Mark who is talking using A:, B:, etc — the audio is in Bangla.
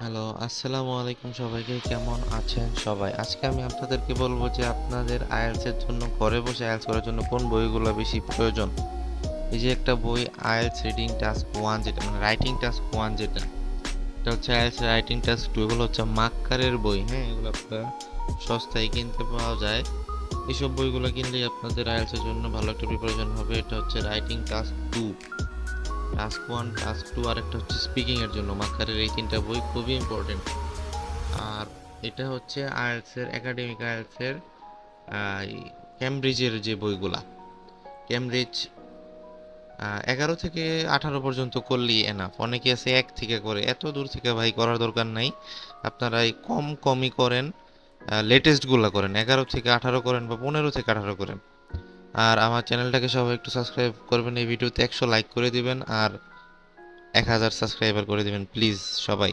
A: হ্যালো, আসসালামু আলাইকুম সবাইকে। কেমন আছেন সবাই? আজকে আমি আপনাদেরকে বলবো যে আপনাদের IELTS এর জন্য ঘরে বসে IELTS করার জন্য কোন বইগুলো বেশি প্রয়োজন। এই যে একটা বই IELTS রিডিং টাস্ক 1 যেটা মানে রাইটিং টাস্ক 1 যেটা, এটা হচ্ছে IELTS রাইটিং টাস্ক 2 এগুলো হচ্ছে মাক্কারের বই, হ্যাঁ? এগুলো আপনারা সস্তায় কিনতে পাওয়া যায়। এসব বইগুলো কিনলেই আপনাদের IELTS এর জন্য ভালো একটা প্রিপারেশন হবে। এটা হচ্ছে রাইটিং টাস্ক 2, টাস্ক 1, টাস্ক 2 আর একটা হচ্ছে স্পিকিং এর জন্য। মাক্কারের এই তিনটা বই খুবই ইম্পর্টেন্ট। আর এটা হচ্ছে আইএলটিএস এর একাডেমিক আইএলটিএস এর ক্যামব্রিজের যে বইগুলা, ক্যামব্রিজ 11 থেকে 18 পর্যন্ত করলেই এনাফ। অনেকে আছে 1 থেকে করে, এত দূর থেকে ভাই করার দরকার নাই। আপনারা এই কমই করেন, লেটেস্ট গুলা করেন, 11 থেকে 18 করেন বা 15 থেকে 18 করেন। আর আমার চ্যানেলটাকে সবাই একটু সাবস্ক্রাইব করবেন, এই ভিডিওতে 100 লাইক করে দিবেন আর 1000 সাবস্ক্রাইবার করে দিবেন প্লিজ সবাই।